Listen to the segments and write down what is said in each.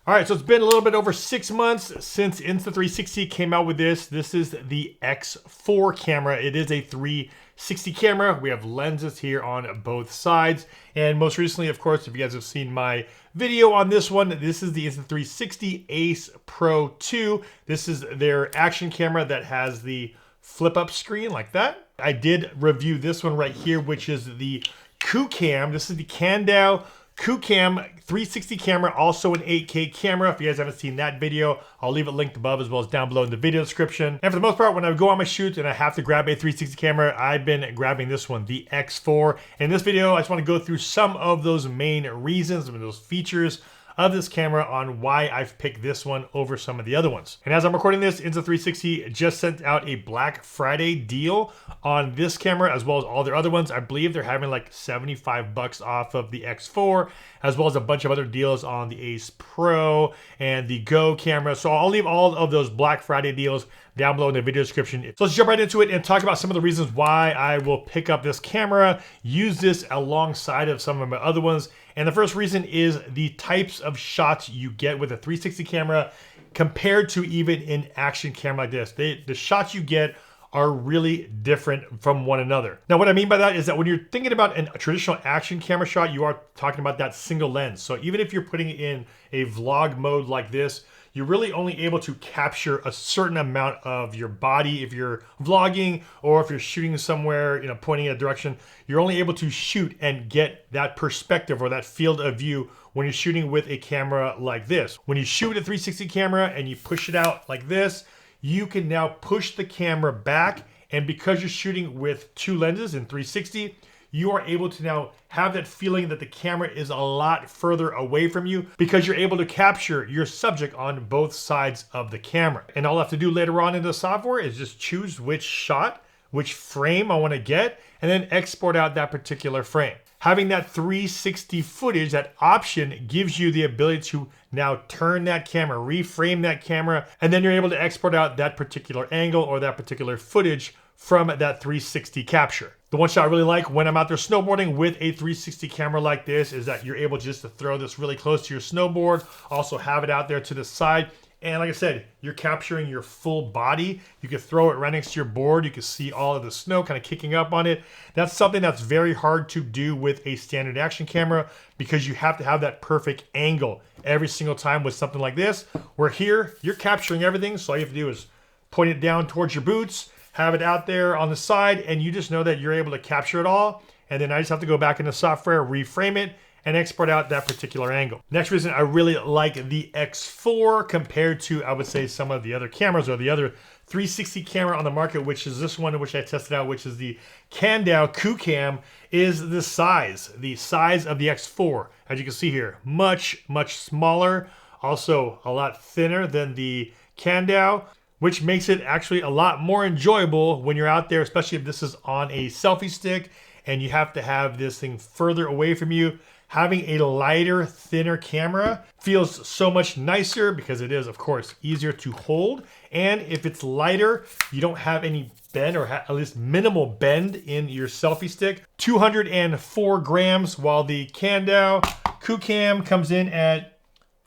All right, so it's been a little bit over 6 months since Insta360 came out with this. This is the X4 camera. It is a 360 camera. We have lenses here on both sides. And most recently, of course, if you guys have seen my video on this one, this is the Insta360 Ace Pro 2. This is their action camera that has the flip up screen like that. I did review this one right here, which is the QCam. This is the Candow QCam 360 camera, also an 8K camera. If you guys haven't seen that video, I'll leave it linked above as well as down below in the video description. And for the most part, when I go on my shoots and I have to grab a 360 camera, I've been grabbing this one, the X4. In this video, I just want to go through some of those main reasons, some of those features of this camera on why I've picked this one over some of the other ones. And as I'm recording this, Insta360 just sent out a Black Friday deal on this camera as well as all their other ones. I believe they're having like 75 bucks off of the X4, as well as a bunch of other deals on the Ace Pro and the Go camera. So I'll leave all of those Black Friday deals down below in the video description. So let's jump right into it and talk about some of the reasons why I will pick up this camera, use this alongside of some of my other ones. And the first reason is the types of shots you get with a 360 camera compared to even an action camera like this. The shots you get are really different from one another. Now, what I mean by that is that when you're thinking about a traditional action camera shot, you are talking about that single lens. So even if you're putting it in a vlog mode like this, you're really only able to capture a certain amount of your body. If you're vlogging or if you're shooting somewhere, pointing in a direction, you're only able to shoot and get that perspective or that field of view when you're shooting with a camera like this. When you shoot with a 360 camera and you push it out like this, you can now push the camera back, and because you're shooting with two lenses in 360, you are able to now have that feeling that the camera is a lot further away from you because you're able to capture your subject on both sides of the camera. And all I have to do later on in the software is just choose which shot, which frame I want to get, and then export out that particular frame. Having that 360 footage, that option, gives you the ability to now turn that camera, reframe that camera, and then you're able to export out that particular angle or that particular footage from that 360 capture. The one shot I really like when I'm out there snowboarding with a 360 camera like this is that you're able just to throw this really close to your snowboard, also have it out there to the side. And like I said, you're capturing your full body. You can throw it right next to your board. You can see all of the snow kind of kicking up on it. That's something that's very hard to do with a standard action camera because you have to have that perfect angle every single time with something like this. Where here, you're capturing everything. So all you have to do is point it down towards your boots, have it out there on the side, and you just know that you're able to capture it all. And then I just have to go back into software, reframe it, and export out that particular angle. Next reason I really like the X4 compared to, I would say, some of the other cameras or the other 360 camera on the market, which is this one, which I tested out, which is the Candow QCam, is the size. The size of the X4, as you can see here, much, much smaller. Also a lot thinner than the Candow, which makes it actually a lot more enjoyable when you're out there, especially if this is on a selfie stick and you have to have this thing further away from you. Having a lighter, thinner camera feels so much nicer because it is, of course, easier to hold. And if it's lighter, you don't have any bend or at least minimal bend in your selfie stick. 204 grams, while the Candow QCam comes in at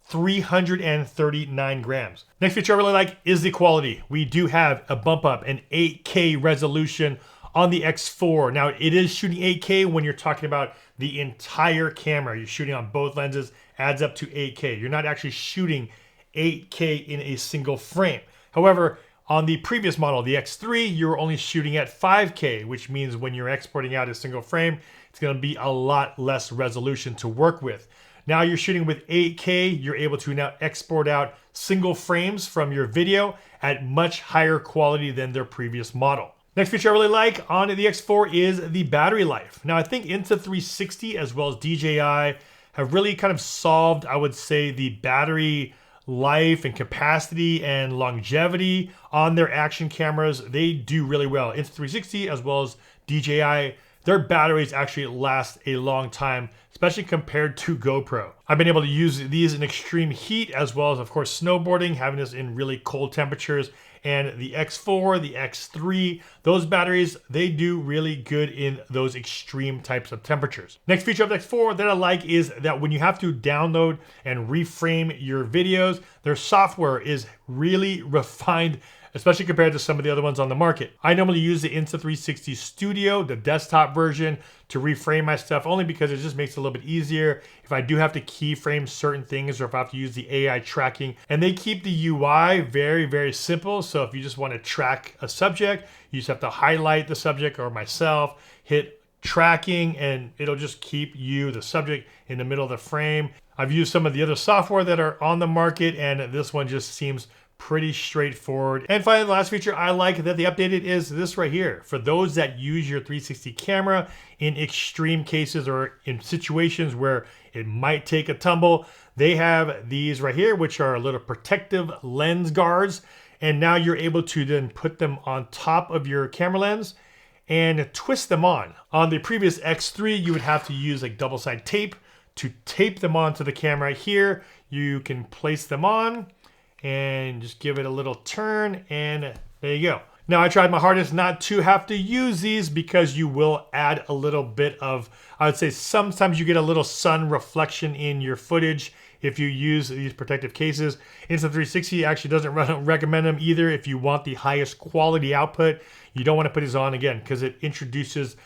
339 grams. Next feature I really like is the quality. We do have a bump up, an 8K resolution on the X4. Now, it is shooting 8K when you're talking about the entire camera. You're shooting on both lenses, adds up to 8K. You're not actually shooting 8K in a single frame. However, on the previous model, the X3, you're only shooting at 5K, which means when you're exporting out a single frame, it's gonna be a lot less resolution to work with. Now you're shooting with 8K, you're able to now export out single frames from your video at much higher quality than their previous model. Next feature I really like on the X4 is the battery life. Now I think Insta360 as well as DJI have really kind of solved, I would say, the battery life and capacity and longevity on their action cameras. They do really well. Insta360 as well as DJI, their batteries actually last a long time, especially compared to GoPro. I've been able to use these in extreme heat as well as, of course, snowboarding, having this in really cold temperatures, And the X4, the X3, those batteries, they do really good in those extreme types of temperatures. Next feature of the X4 that I like is that when you have to download and reframe your videos, their software is really refined, especially compared to some of the other ones on the market. I normally use the Insta360 Studio, the desktop version, to reframe my stuff only because it just makes it a little bit easier if I do have to keyframe certain things or if I have to use the AI tracking. And they keep the UI very, very simple. So if you just want to track a subject, you just have to highlight the subject or myself, hit tracking, and it'll just keep you, the subject, in the middle of the frame. I've used some of the other software that are on the market, and this one just seems pretty straightforward. And finally, the last feature I like that they updated is this right here. For those that use your 360 camera in extreme cases or in situations where it might take a tumble, they have these right here, which are little protective lens guards. And now you're able to then put them on top of your camera lens and twist them on. On the previous X3, you would have to use like double-sided tape to tape them onto the camera. Here, you can place them on and just give it a little turn, and there you go. Now, I tried my hardest not to have to use these because you will add a little bit of, I would say sometimes you get a little sun reflection in your footage if you use these protective cases. Insta360 actually doesn't recommend them either if you want the highest quality output. You don't want to put these on again because it introduces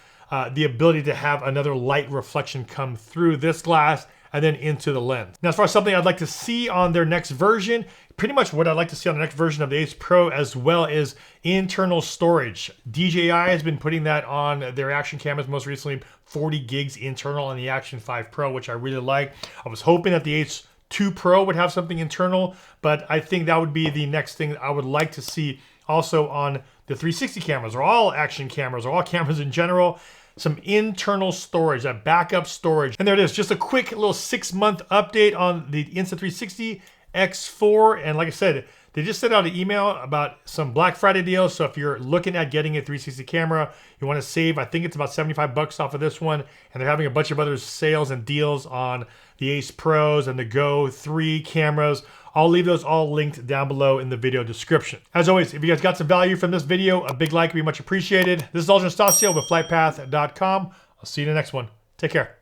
the ability to have another light reflection come through this glass and then into the lens. Now, as far as something I'd like to see on their next version, pretty much what I'd like to see on the next version of the Ace Pro as well is internal storage. DJI has been putting that on their action cameras, most recently 40 gigs internal on the Action 5 Pro, which I really like. I was hoping that the Ace 2 Pro would have something internal, but I think that would be the next thing I would like to see also on the 360 cameras or all action cameras or all cameras in general. Some internal storage, that backup storage. And there it is, just a quick little 6-month update on the Insta360 X4. And like I said, they just sent out an email about some Black Friday deals. So if you're looking at getting a 360 camera, you want to save, I think it's about 75 bucks off of this one. And they're having a bunch of other sales and deals on the Ace Pros and the Go 3 cameras. I'll leave those all linked down below in the video description. As always, if you guys got some value from this video, a big like would be much appreciated. This is Aldrin Stasio with FlytPath.com. I'll see you in the next one. Take care.